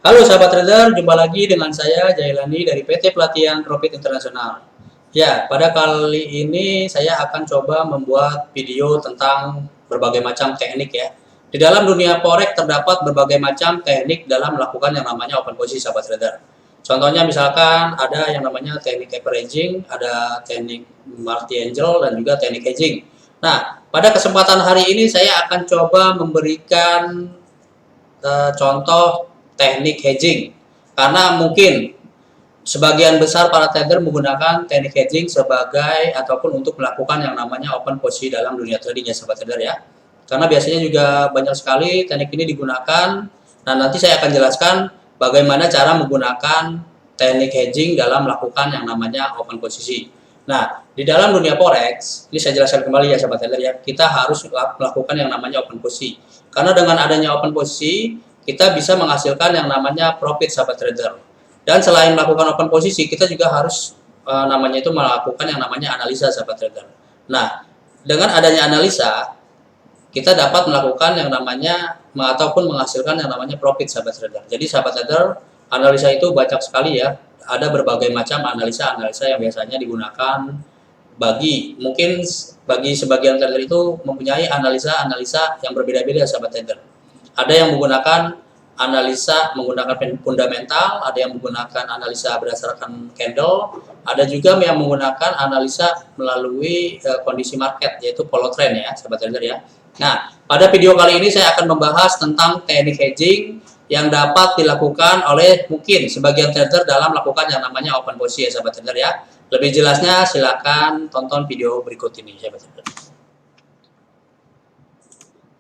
Halo sahabat trader, jumpa lagi dengan saya Jailani dari PT Pelatihan Profit Internasional. Ya, pada kali ini saya akan coba membuat video tentang berbagai macam teknik ya. Di dalam dunia forex terdapat berbagai macam teknik dalam melakukan yang namanya open posisi sahabat trader. Contohnya misalkan ada yang namanya teknik averaging, ada teknik multi angel dan juga teknik hedging. Nah, pada kesempatan hari ini saya akan coba memberikan contoh teknik hedging karena mungkin sebagian besar para trader menggunakan teknik hedging sebagai ataupun untuk melakukan yang namanya open posisi dalam dunia trading ya sahabat trader ya, karena biasanya juga banyak sekali teknik ini digunakan dan nanti saya akan jelaskan bagaimana cara menggunakan teknik hedging dalam melakukan yang namanya open posisi. Nah, di dalam dunia forex, ini saya jelaskan kembali ya sahabat trader ya, kita harus melakukan yang namanya open posisi. Karena dengan adanya open posisi, kita bisa menghasilkan yang namanya profit sahabat trader. Dan selain melakukan open posisi, kita juga harus namanya itu melakukan yang namanya analisa sahabat trader. Nah, dengan adanya analisa, kita dapat melakukan yang namanya ataupun menghasilkan yang namanya profit sahabat trader. Jadi sahabat trader, analisa itu banyak sekali ya. Ada berbagai macam analisa-analisa yang biasanya digunakan mungkin bagi sebagian trader itu mempunyai analisa-analisa yang berbeda-beda sahabat trader. Ada yang menggunakan analisa menggunakan fundamental, ada yang menggunakan analisa berdasarkan candle, ada juga yang menggunakan analisa melalui kondisi market yaitu follow trend ya sahabat trader ya. Nah, pada video kali ini saya akan membahas tentang teknik hedging yang dapat dilakukan oleh mungkin sebagian trader dalam melakukan yang namanya open posisi ya sahabat trader ya. Lebih jelasnya silakan tonton video berikut ini sahabat trader.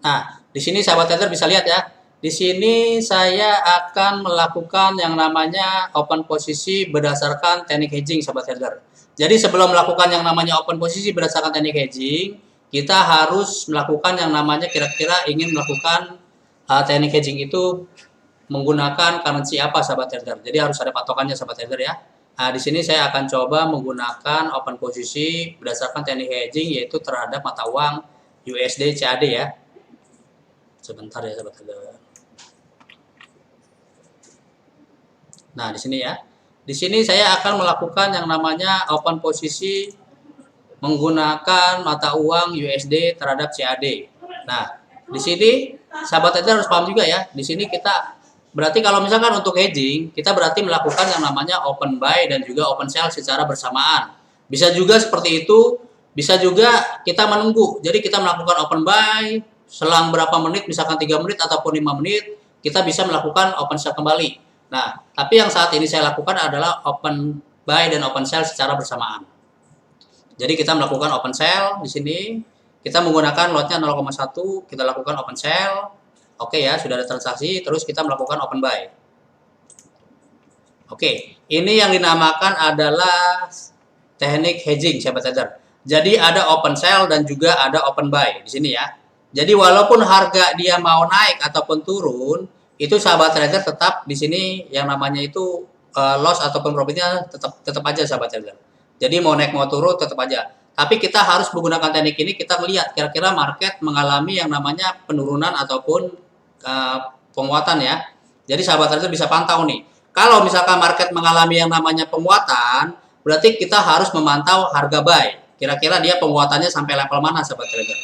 Nah, di sini sahabat trader bisa lihat ya. Di sini saya akan melakukan yang namanya open posisi berdasarkan teknik hedging sahabat trader. Jadi sebelum melakukan yang namanya open posisi berdasarkan teknik hedging, kita harus melakukan yang namanya kira-kira ingin melakukan teknik hedging itu menggunakan currency apa sahabat trader. Jadi harus ada patokannya sahabat trader ya. Nah, di sini saya akan coba menggunakan open posisi berdasarkan teknik hedging yaitu terhadap mata uang USD CAD ya. Sebentar ya sahabat trader. Nah, di sini ya. Di sini saya akan melakukan yang namanya open posisi menggunakan mata uang USD terhadap CAD. Nah, di sini sahabat trader harus paham juga ya. Di sini kita berarti kalau misalkan untuk hedging, kita berarti melakukan yang namanya open buy dan juga open sell secara bersamaan. Bisa juga seperti itu, bisa juga kita menunggu. Jadi kita melakukan open buy selang berapa menit, misalkan 3 menit ataupun 5 menit, kita bisa melakukan open sell kembali. Nah, tapi yang saat ini saya lakukan adalah open buy dan open sell secara bersamaan. Jadi kita melakukan open sell di sini, kita menggunakan lotnya 0,1, kita lakukan open sell. Oke ya, sudah ada transaksi, terus kita melakukan open buy. Oke, ini yang dinamakan adalah teknik hedging sahabat trader. Jadi ada open sell dan juga ada open buy di sini ya. Jadi walaupun harga dia mau naik ataupun turun, itu sahabat trader tetap di sini yang namanya itu loss ataupun profitnya tetap aja sahabat trader. Jadi mau naik mau turun tetap aja. Tapi kita harus menggunakan teknik ini, kita melihat kira-kira market mengalami yang namanya penurunan ataupun penguatan ya. Jadi sahabat trader bisa pantau nih. Kalau misalkan market mengalami yang namanya penguatan, berarti kita harus memantau harga buy. Kira-kira dia penguatannya sampai level mana sahabat trader.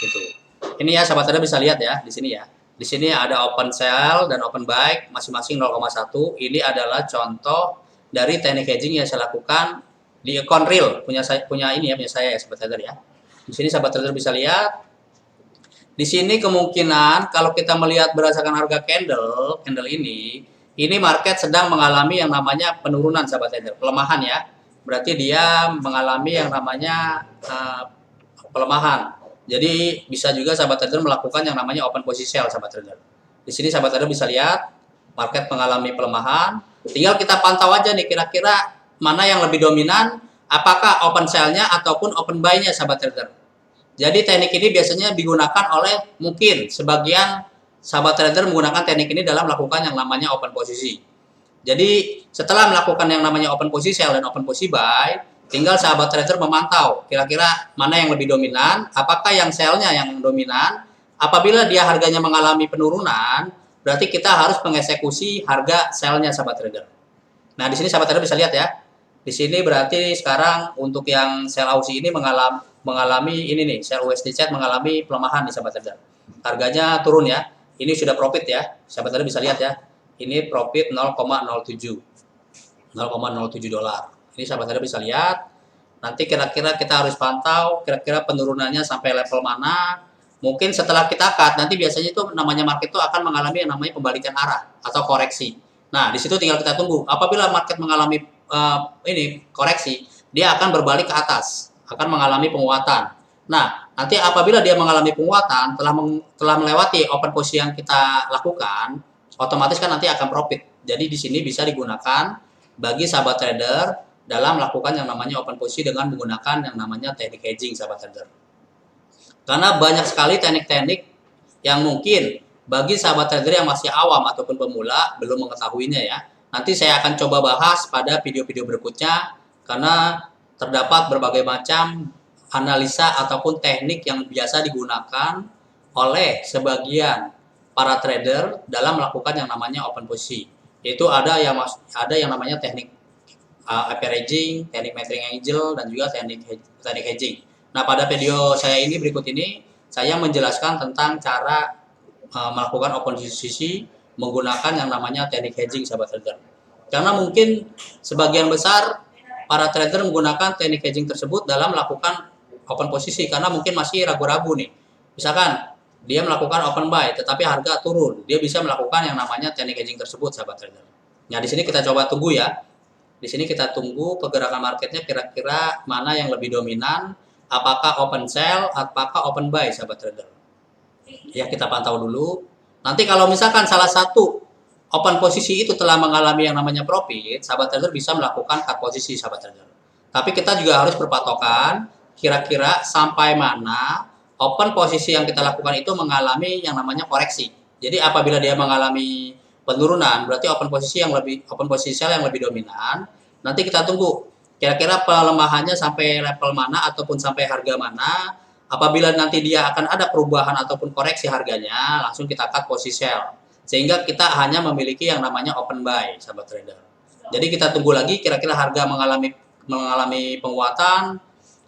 Gitu. Ini ya sahabat trader bisa lihat ya di sini ya. Di sini ada open sell dan open buy masing-masing 0,1. Ini adalah contoh dari teknik hedging yang saya lakukan di account real punya ini ya, punya saya ya sahabat trader ya. Di sini sahabat trader bisa lihat. Di sini kemungkinan kalau kita melihat berdasarkan harga candle ini market sedang mengalami yang namanya penurunan sahabat trader, pelemahan ya. Berarti dia mengalami yang namanya pelemahan. Jadi bisa juga sahabat trader melakukan yang namanya open position sell sahabat trader. Di sini sahabat trader bisa lihat market mengalami pelemahan. Tinggal kita pantau aja nih kira-kira mana yang lebih dominan, apakah open sell-nya ataupun open buy-nya sahabat trader. Jadi teknik ini biasanya digunakan oleh mungkin sebagian sahabat trader menggunakan teknik ini dalam melakukan yang namanya open posisi. Jadi setelah melakukan yang namanya open posisi sell dan open posisi buy, tinggal sahabat trader memantau kira-kira mana yang lebih dominan, apakah yang sell-nya yang dominan. Apabila dia harganya mengalami penurunan, berarti kita harus mengeksekusi harga sell-nya sahabat trader. Nah, di sini sahabat trader bisa lihat ya. Di sini berarti sekarang untuk yang sell Aussie ini mengalami ini nih, sell USD CAD mengalami pelemahan nih sahabat trader. Harganya turun ya. Ini sudah profit ya. Sahabat trader bisa lihat ya. Ini profit 0,07 dolar. Ini sahabat trader bisa lihat. Nanti kira-kira kita harus pantau kira-kira penurunannya sampai level mana. Mungkin setelah kita cut, nanti biasanya itu namanya market itu akan mengalami yang namanya pembalikan arah atau koreksi. Nah, di situ tinggal kita tunggu. Apabila market mengalami ini koreksi, dia akan berbalik ke atas, akan mengalami penguatan. Nah, nanti apabila dia mengalami penguatan, telah melewati open posisi yang kita lakukan, otomatis kan nanti akan profit. Jadi di sini bisa digunakan bagi sahabat trader dalam melakukan yang namanya open posisi dengan menggunakan yang namanya teknik hedging sahabat trader. Karena banyak sekali teknik-teknik yang mungkin bagi sahabat trader yang masih awam ataupun pemula belum mengetahuinya ya. Nanti saya akan coba bahas pada video-video berikutnya karena terdapat berbagai macam analisa ataupun teknik yang biasa digunakan oleh sebagian para trader dalam melakukan yang namanya open posisi. Yaitu ada yang namanya teknik averaging, teknik metering angel, dan juga teknik hedging. Nah, pada video saya ini berikut ini, saya menjelaskan tentang cara melakukan open posisi menggunakan yang namanya teknik hedging, sahabat trader. Karena mungkin sebagian besar para trader menggunakan teknik hedging tersebut dalam melakukan open posisi, karena mungkin masih ragu-ragu nih. Misalkan, dia melakukan open buy, tetapi harga turun. Dia bisa melakukan yang namanya teknik hedging tersebut, sahabat trader. Nah, di sini kita coba tunggu ya. Di sini kita tunggu pergerakan marketnya kira-kira mana yang lebih dominan, apakah open sell, apakah open buy, sahabat trader. Ya, kita pantau dulu. Nanti kalau misalkan salah satu open posisi itu telah mengalami yang namanya profit, sahabat trader bisa melakukan cut posisi, sahabat trader. Tapi kita juga harus berpatokan kira-kira sampai mana open posisi yang kita lakukan itu mengalami yang namanya koreksi. Jadi apabila dia mengalami penurunan, berarti open posisi sell yang lebih dominan. Nanti kita tunggu kira-kira pelemahannya sampai level mana ataupun sampai harga mana. Apabila nanti dia akan ada perubahan ataupun koreksi harganya, langsung kita cut posisi sell. Sehingga kita hanya memiliki yang namanya open buy, sahabat trader. Jadi kita tunggu lagi kira-kira harga mengalami penguatan.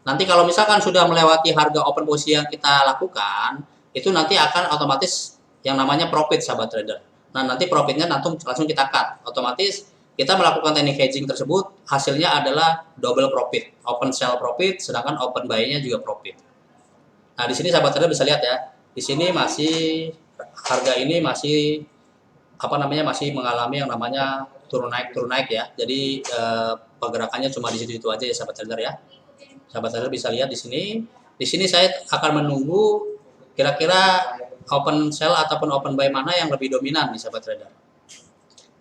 Nanti kalau misalkan sudah melewati harga open posisi yang kita lakukan, itu nanti akan otomatis yang namanya profit, sahabat trader. Nah, nanti profitnya langsung kita cut. Otomatis kita melakukan teknik hedging tersebut, hasilnya adalah double profit. Open sell profit, sedangkan open buy-nya juga profit. Nah, di sini sahabat trader bisa lihat ya. Di sini harga ini masih masih mengalami yang namanya turun naik ya. Jadi pergerakannya cuma di situ aja ya, sahabat trader ya. Sahabat trader bisa lihat di sini. Di sini saya akan menunggu kira-kira open sell ataupun open buy mana yang lebih dominan nih, sahabat trader.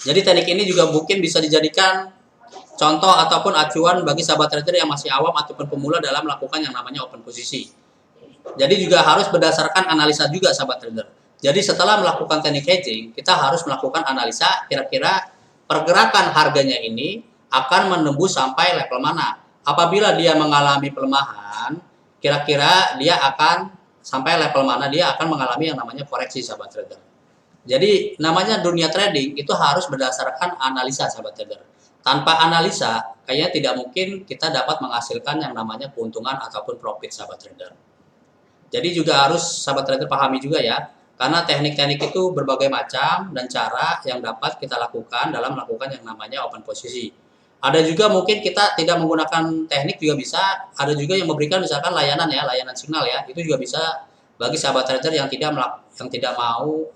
Jadi teknik ini juga mungkin bisa dijadikan contoh ataupun acuan bagi sahabat trader yang masih awam ataupun pemula dalam melakukan yang namanya open posisi. Jadi juga harus berdasarkan analisa juga, sahabat trader. Jadi setelah melakukan teknik hedging, kita harus melakukan analisa kira-kira pergerakan harganya ini akan menembus sampai level mana. Apabila dia mengalami pelemahan, kira-kira dia akan sampai level mana dia akan mengalami yang namanya koreksi, sahabat trader. Jadi namanya dunia trading itu harus berdasarkan analisa, sahabat trader. Tanpa analisa, kayaknya tidak mungkin kita dapat menghasilkan yang namanya keuntungan ataupun profit, sahabat trader. Jadi juga harus sahabat trader pahami juga ya, karena teknik-teknik itu berbagai macam dan cara yang dapat kita lakukan dalam melakukan yang namanya open posisi. Ada juga mungkin kita tidak menggunakan teknik juga bisa, ada juga yang memberikan misalkan layanan signal ya, itu juga bisa bagi sahabat trader yang tidak mau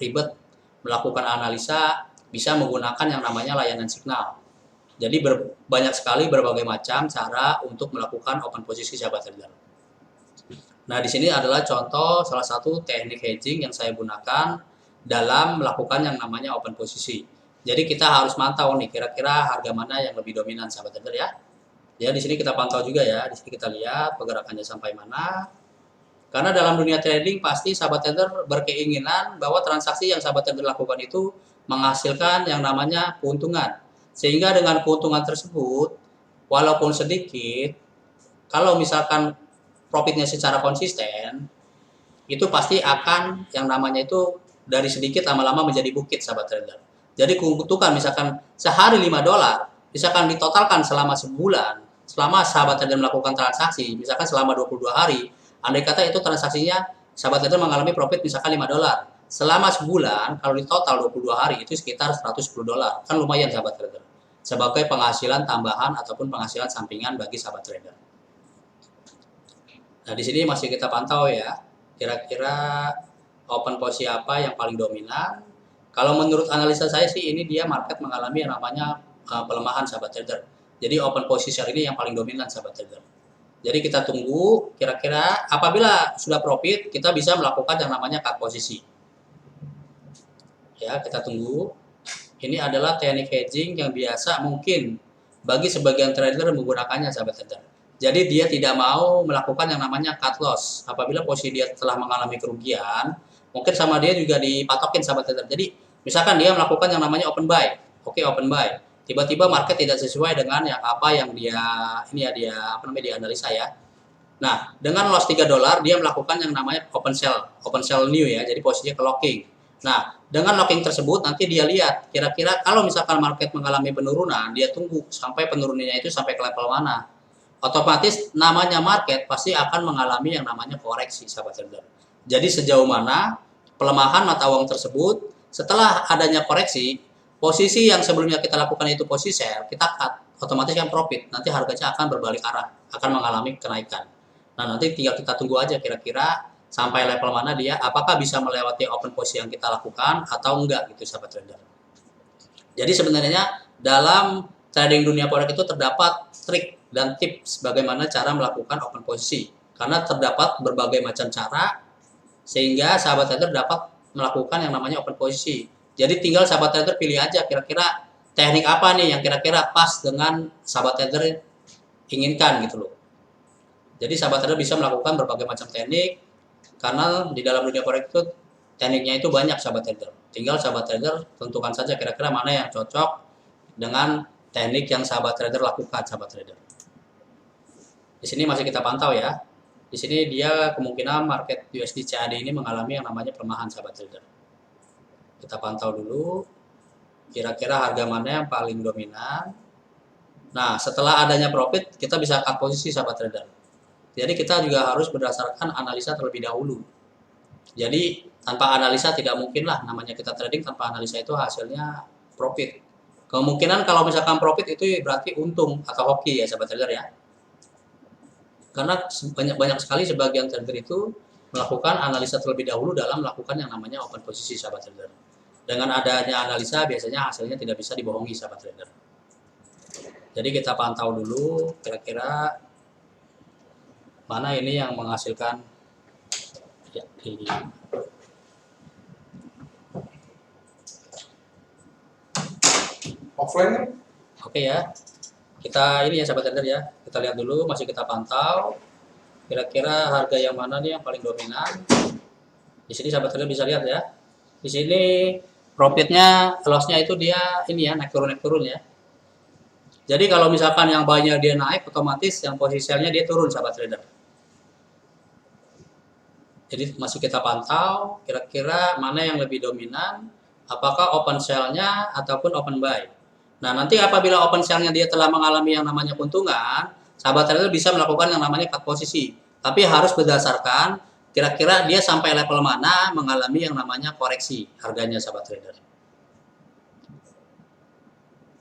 ribet melakukan analisa, bisa menggunakan yang namanya layanan signal. Jadi banyak sekali berbagai macam cara untuk melakukan open posisi, sahabat trader. Nah, di sini adalah contoh salah satu teknik hedging yang saya gunakan dalam melakukan yang namanya open posisi. Jadi kita harus mantau nih kira-kira harga mana yang lebih dominan, sahabat trader ya. Ya, di sini kita pantau juga ya. Di sini kita lihat pergerakannya sampai mana. Karena dalam dunia trading pasti sahabat trader berkeinginan bahwa transaksi yang sahabat trader lakukan itu menghasilkan yang namanya keuntungan. Sehingga dengan keuntungan tersebut, walaupun sedikit, kalau misalkan profitnya secara konsisten, itu pasti akan yang namanya itu dari sedikit lama-lama menjadi bukit, sahabat trader. Jadi keuntungan misalkan sehari $5, misalkan ditotalkan selama sebulan, selama sahabat trader melakukan transaksi, misalkan selama 22 hari, andai kata itu transaksinya sahabat trader mengalami profit misalkan $5. Selama sebulan, kalau di total 22 hari itu sekitar $110. Kan lumayan sahabat trader. Sebagai penghasilan tambahan ataupun penghasilan sampingan bagi sahabat trader. Nah, di sini masih kita pantau ya. Kira-kira open posisi apa yang paling dominan. Kalau menurut analisa saya sih ini dia market mengalami yang namanya pelemahan sahabat trader. Jadi open position ini yang paling dominan sahabat trader. Jadi kita tunggu kira-kira apabila sudah profit kita bisa melakukan yang namanya cut posisi. Ya, kita tunggu. Ini adalah teknik hedging yang biasa mungkin bagi sebagian trader menggunakannya sahabat trader. Jadi dia tidak mau melakukan yang namanya cut loss. Apabila posisi dia telah mengalami kerugian, mungkin sama dia juga dipatokin sahabat trader. Jadi misalkan dia melakukan yang namanya open buy. Oke, open buy. Tiba-tiba market tidak sesuai dengan yang apa yang dia dia analisa ya. Nah, dengan loss $3 dia melakukan yang namanya open sell new ya. Jadi posisinya ke locking. Nah, dengan locking tersebut nanti dia lihat kira-kira kalau misalkan market mengalami penurunan, dia tunggu sampai penurunannya itu sampai ke level mana. Otomatis namanya market pasti akan mengalami yang namanya koreksi sahabat trader. Jadi sejauh mana pelemahan mata uang tersebut setelah adanya koreksi, posisi yang sebelumnya kita lakukan itu posisi sell, kita cut, otomatis kan profit, nanti harganya akan berbalik arah, akan mengalami kenaikan. Nah, nanti tinggal kita tunggu aja kira-kira sampai level mana dia, apakah bisa melewati open posisi yang kita lakukan atau enggak gitu sahabat trader. Jadi sebenarnya dalam trading dunia forex itu terdapat trik dan tips bagaimana cara melakukan open posisi. Karena terdapat berbagai macam cara sehingga sahabat trader dapat melakukan yang namanya open posisi. Jadi tinggal sahabat trader pilih aja kira-kira teknik apa nih yang kira-kira pas dengan sahabat trader inginkan gitu loh. Jadi sahabat trader bisa melakukan berbagai macam teknik karena di dalam dunia forex itu tekniknya itu banyak sahabat trader. Tinggal sahabat trader tentukan saja kira-kira mana yang cocok dengan teknik yang sahabat trader lakukan sahabat trader. Di sini masih kita pantau ya. Di sini dia kemungkinan market USD CAD ini mengalami yang namanya pelemahan sahabat trader. Kita pantau dulu kira-kira harga mana yang paling dominan. Nah, setelah adanya profit kita bisa cut posisi sahabat trader. Jadi kita juga harus berdasarkan analisa terlebih dahulu. Jadi tanpa analisa tidak mungkin lah namanya kita trading tanpa analisa itu hasilnya profit. Kemungkinan kalau misalkan profit itu berarti untung atau hoki ya sahabat trader ya. Karena banyak sekali sebagian trader itu melakukan analisa terlebih dahulu dalam melakukan yang namanya open posisi sahabat trader. Dengan adanya analisa biasanya hasilnya tidak bisa dibohongi sahabat trader. Jadi kita pantau dulu kira-kira mana ini yang menghasilkan ya, ini. Offline. Oke ya. Kita ini ya sahabat trader ya. Kita lihat dulu, masih kita pantau. Kira-kira harga yang mana nih yang paling dominan. Di sini sahabat trader bisa lihat ya. Di sini profitnya, lossnya itu dia ini ya naik turun ya. Jadi kalau misalkan yang buy-nya dia naik, otomatis yang posisinya dia turun sahabat trader. Jadi masih kita pantau, kira-kira mana yang lebih dominan, apakah open sell-nya ataupun open buy. Nah, nanti apabila open sell-nya dia telah mengalami yang namanya keuntungan, sahabat trader bisa melakukan yang namanya cut posisi. Tapi harus berdasarkan kira-kira dia sampai level mana mengalami yang namanya koreksi harganya sahabat trader.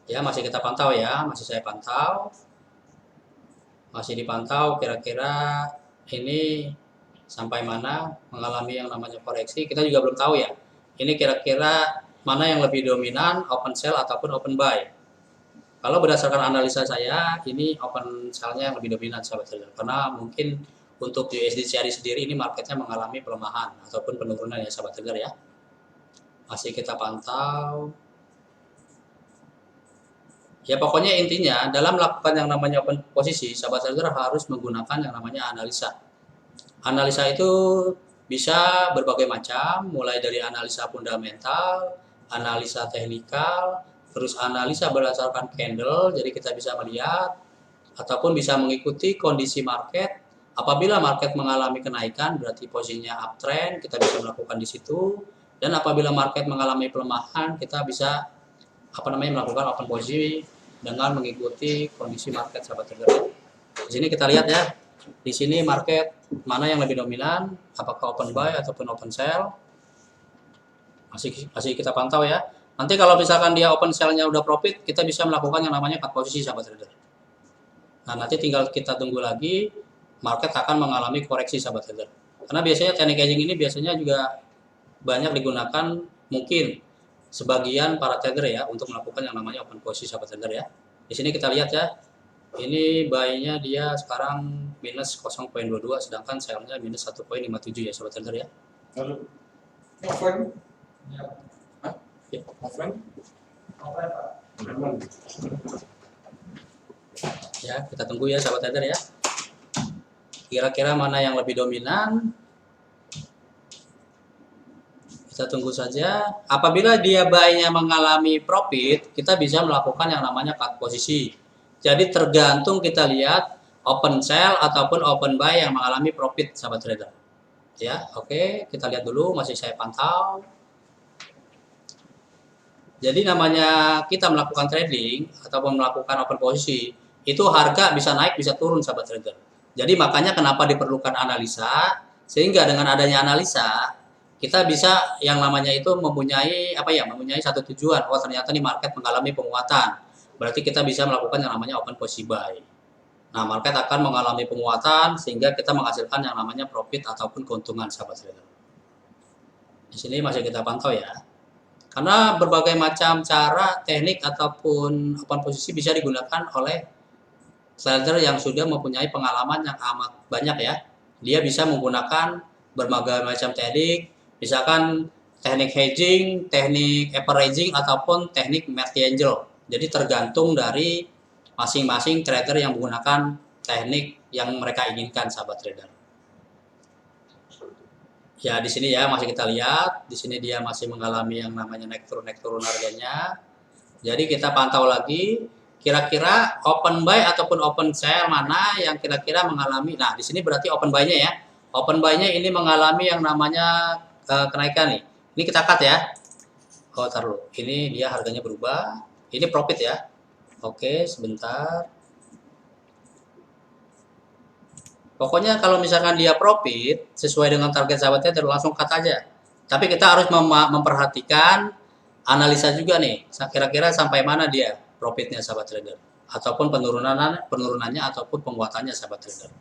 Ya, masih kita pantau ya, masih saya pantau. Masih dipantau kira-kira ini sampai mana mengalami yang namanya koreksi, kita juga belum tahu ya. Ini kira-kira mana yang lebih dominan, open sell ataupun open buy. Kalau berdasarkan analisa saya, ini open sell-nya yang lebih dominan sahabat trader. Karena mungkin untuk USD CAD sendiri ini marketnya mengalami pelemahan ataupun penurunan ya sahabat trader ya. Masih kita pantau. Ya pokoknya intinya dalam melakukan yang namanya open posisi, sahabat trader harus menggunakan yang namanya analisa. Analisa itu bisa berbagai macam, mulai dari analisa fundamental, analisa teknikal, terus analisa berdasarkan candle, jadi kita bisa melihat ataupun bisa mengikuti kondisi market. Apabila market mengalami kenaikan berarti posisinya uptrend, kita bisa melakukan di situ. Dan apabila market mengalami pelemahan, kita bisa melakukan open posisi dengan mengikuti kondisi market sahabat trader. Di sini kita lihat ya. Di sini market mana yang lebih dominan, apakah open buy ataupun open sell. Masih kita pantau ya. Nanti kalau misalkan dia open sell-nya udah profit, kita bisa melakukan yang namanya cut posisi sahabat trader. Nah, nanti tinggal kita tunggu lagi market akan mengalami koreksi sahabat trader. Karena biasanya teknik hedging ini biasanya juga banyak digunakan mungkin sebagian para trader ya untuk melakukan yang namanya open posisi sahabat trader ya. Di sini kita lihat ya. Ini buy-nya dia sekarang minus 0,22 sedangkan sell-nya minus 1,57 ya sahabat trader ya. Lalu offline? Ya. Offline? Offline, Pak. Ya, kita tunggu ya sahabat trader ya. Kira-kira mana yang lebih dominan? Kita tunggu saja. Apabila dia buy-nya mengalami profit, kita bisa melakukan yang namanya cut posisi. Jadi tergantung kita lihat open sell ataupun open buy yang mengalami profit sahabat trader. Ya, oke, kita lihat dulu, masih saya pantau. Jadi namanya kita melakukan trading ataupun melakukan open posisi, itu harga bisa naik bisa turun sahabat trader. Jadi makanya kenapa diperlukan analisa, sehingga dengan adanya analisa kita bisa yang namanya itu mempunyai satu tujuan. Oh, ternyata nih market mengalami penguatan. Berarti kita bisa melakukan yang namanya open posisi buy. Nah, market akan mengalami penguatan sehingga kita menghasilkan yang namanya profit ataupun keuntungan sahabat trader. Di sini masih kita pantau ya. Karena berbagai macam cara, teknik ataupun open posisi bisa digunakan oleh trader yang sudah mempunyai pengalaman yang amat banyak ya. Dia bisa menggunakan berbagai macam teknik, misalkan teknik hedging, teknik averaging ataupun teknik Martingale. Jadi tergantung dari masing-masing trader yang menggunakan teknik yang mereka inginkan sahabat trader. Ya, di sini ya masih kita lihat, di sini dia masih mengalami yang namanya naik turun harganya. Jadi kita pantau lagi kira-kira open buy ataupun open sell mana yang kira-kira mengalami. Nah, di sini berarti open buy-nya ya. Open buy-nya ini mengalami yang namanya kenaikan nih. Ini kita cut ya. Oh, taruh. Ini dia harganya berubah. Ini profit ya. Oke, sebentar. Pokoknya kalau misalkan dia profit sesuai dengan target sahabatnya terus langsung cut aja. Tapi kita harus memperhatikan analisa juga nih. Kira-kira sampai mana dia profitnya sahabat trader ataupun penurunannya ataupun penguatannya sahabat trader.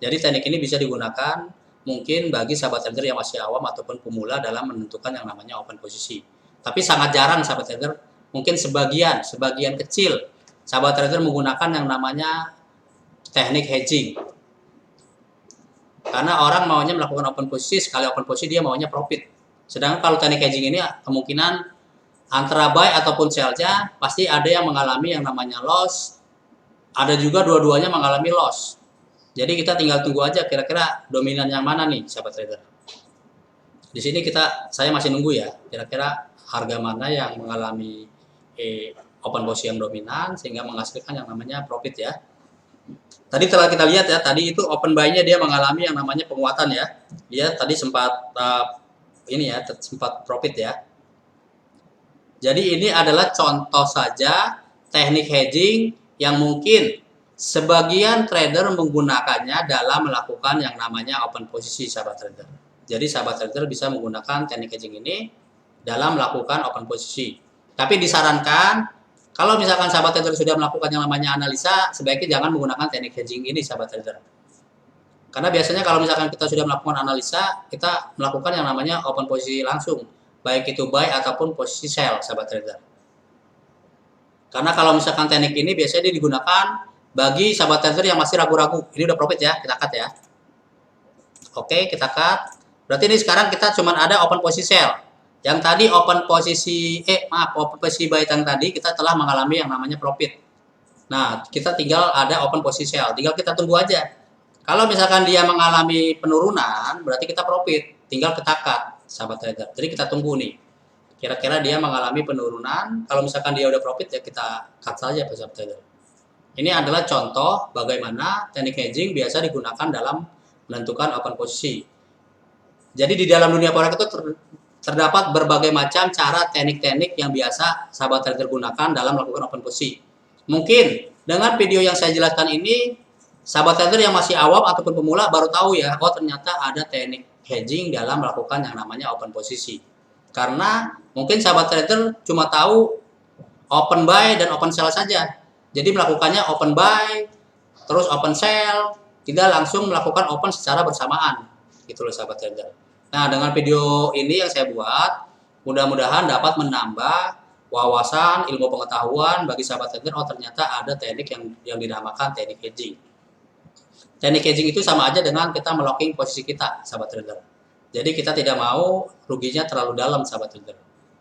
Jadi teknik ini bisa digunakan mungkin bagi sahabat trader yang masih awam ataupun pemula dalam menentukan yang namanya open posisi. Tapi sangat jarang sahabat trader, mungkin sebagian kecil sahabat trader menggunakan yang namanya teknik hedging. Karena orang maunya melakukan open posisi, sekali open posisi dia maunya profit. Sedangkan kalau teknik hedging ini kemungkinan antara buy ataupun sell-nya pasti ada yang mengalami yang namanya loss, ada juga dua-duanya mengalami loss. Jadi kita tinggal tunggu aja kira-kira dominan yang mana nih sahabat trader. Di sini saya masih nunggu ya, kira-kira harga mana yang mengalami open posisi yang dominan sehingga menghasilkan yang namanya profit ya. Tadi telah kita lihat ya, tadi itu open buy-nya dia mengalami yang namanya penguatan ya. Dia tadi sempat sempat profit ya. Jadi ini adalah contoh saja teknik hedging yang mungkin sebagian trader menggunakannya dalam melakukan yang namanya open posisi sahabat trader. Jadi sahabat trader bisa menggunakan teknik hedging ini dalam melakukan open posisi. Tapi disarankan kalau misalkan sahabat trader sudah melakukan yang namanya analisa, sebaiknya jangan menggunakan teknik hedging ini sahabat trader. Karena biasanya kalau misalkan kita sudah melakukan analisa, kita melakukan yang namanya open posisi langsung, baik itu buy ataupun posisi sell sahabat trader. Karena kalau misalkan teknik ini biasanya digunakan bagi sahabat trader yang masih ragu-ragu. Ini udah profit ya, kita cut ya. Oke, kita cut. Berarti ini sekarang kita cuma ada open posisi sell. Yang tadi open posisi buy yang tadi kita telah mengalami yang namanya profit. Nah, kita tinggal ada open posisi sell. Tinggal kita tunggu aja. Kalau misalkan dia mengalami penurunan, berarti kita profit. Tinggal kita cut, sahabat trader. Jadi kita tunggu nih. Kira-kira dia mengalami penurunan. Kalau misalkan dia udah profit, ya kita cut saja, sahabat trader. Ini adalah contoh bagaimana teknik hedging biasa digunakan dalam menentukan open posisi. Jadi di dalam dunia forex itu terdapat berbagai macam cara teknik-teknik yang biasa sahabat trader gunakan dalam melakukan open posisi. Mungkin dengan video yang saya jelaskan ini, sahabat trader yang masih awam ataupun pemula baru tahu ya, oh ternyata ada teknik hedging dalam melakukan yang namanya open posisi. Karena mungkin sahabat trader cuma tahu open buy dan open sell saja. Jadi melakukannya open buy, terus open sell, tidak langsung melakukan open secara bersamaan. Gitu loh sahabat trader. Nah, dengan video ini yang saya buat, mudah-mudahan dapat menambah wawasan, ilmu pengetahuan bagi sahabat trader. Oh, ternyata ada teknik yang dinamakan teknik hedging. Teknik hedging itu sama aja dengan kita melocking posisi kita, sahabat trader. Jadi kita tidak mau ruginya terlalu dalam, sahabat trader.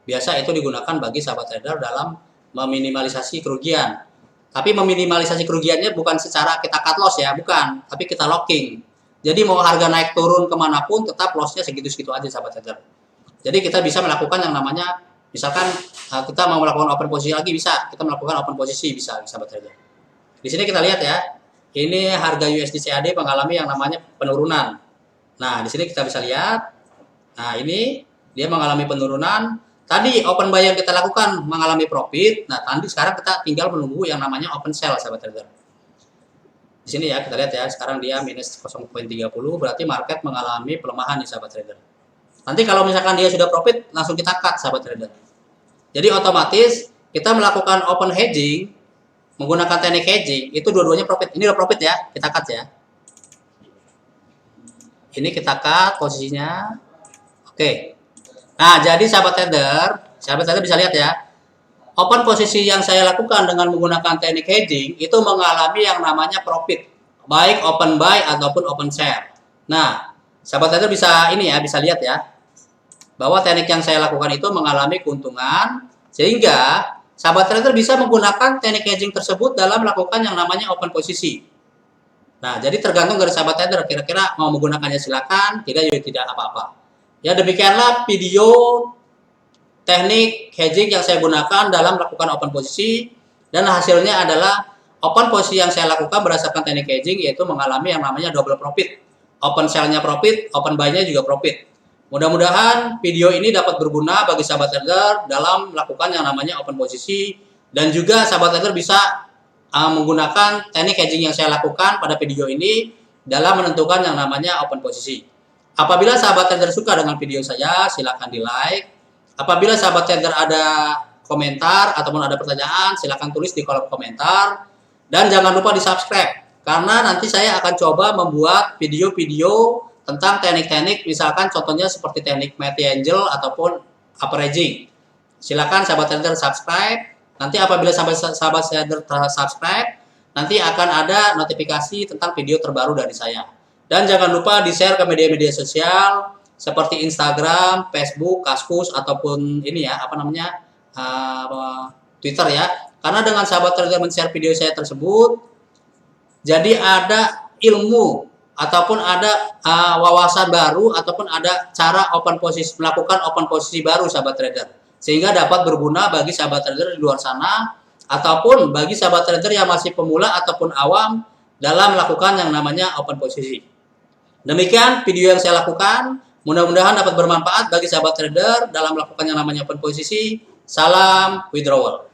Biasa itu digunakan bagi sahabat trader dalam meminimalisasi kerugian. Tapi meminimalisasi kerugiannya bukan secara kita cut loss ya, bukan. Tapi kita locking. Jadi mau harga naik turun kemanapun tetap lossnya segitu-segitu aja, sahabat trader. Jadi kita bisa melakukan yang namanya, misalkan kita mau melakukan open posisi lagi bisa, kita melakukan open posisi bisa, sahabat trader. Di sini kita lihat ya, ini harga USD CAD mengalami yang namanya penurunan. Nah, di sini kita bisa lihat, nah ini dia mengalami penurunan. Tadi open buy yang kita lakukan mengalami profit. Nah, tadi sekarang kita tinggal menunggu yang namanya open sell, sahabat trader. Di sini ya kita lihat ya, sekarang dia minus 0,30, berarti market mengalami pelemahan nih sahabat trader. Nanti kalau misalkan dia sudah profit, langsung kita cut sahabat trader. Jadi otomatis kita melakukan open hedging menggunakan teknik hedging itu dua-duanya profit. Ini udah profit ya, kita cut ya. Ini kita cut posisinya. Oke. Nah, jadi sahabat trader bisa lihat ya. Open posisi yang saya lakukan dengan menggunakan teknik hedging itu mengalami yang namanya profit, baik open buy ataupun open sell. Nah, sahabat trader bisa lihat ya, bahwa teknik yang saya lakukan itu mengalami keuntungan, sehingga sahabat trader bisa menggunakan teknik hedging tersebut dalam melakukan yang namanya open posisi. Nah, jadi tergantung dari sahabat trader, kira-kira mau menggunakannya silakan, tidak apa-apa. Ya, demikianlah video teknik hedging yang saya gunakan dalam melakukan open posisi, dan hasilnya adalah open posisi yang saya lakukan berdasarkan teknik hedging yaitu mengalami yang namanya double profit. Open sell-nya profit, open buy-nya juga profit. Mudah-mudahan video ini dapat berguna bagi sahabat trader dalam melakukan yang namanya open posisi, dan juga sahabat trader bisa menggunakan teknik hedging yang saya lakukan pada video ini dalam menentukan yang namanya open posisi. Apabila sahabat trader suka dengan video saya, silakan di-like. Apabila sahabat trader ada komentar ataupun ada pertanyaan, silakan tulis di kolom komentar. Dan jangan lupa di-subscribe, karena nanti saya akan coba membuat video-video tentang teknik-teknik, misalkan contohnya seperti teknik Matty Angel ataupun upper hedging. Silakan sahabat trader subscribe. Nanti apabila sahabat trader subscribe, nanti akan ada notifikasi tentang video terbaru dari saya. Dan jangan lupa di-share ke media-media sosial seperti Instagram, Facebook, Kaskus, ataupun ini ya, Twitter ya. Karena dengan sahabat trader men-share video saya tersebut, jadi ada ilmu ataupun ada wawasan baru ataupun ada cara melakukan open posisi baru sahabat trader, sehingga dapat berguna bagi sahabat trader di luar sana ataupun bagi sahabat trader yang masih pemula ataupun awam dalam melakukan yang namanya open posisi. Demikian video yang saya lakukan. Mudah-mudahan dapat bermanfaat bagi sahabat trader dalam melakukan yang namanya open posisi. Salam withdrawal.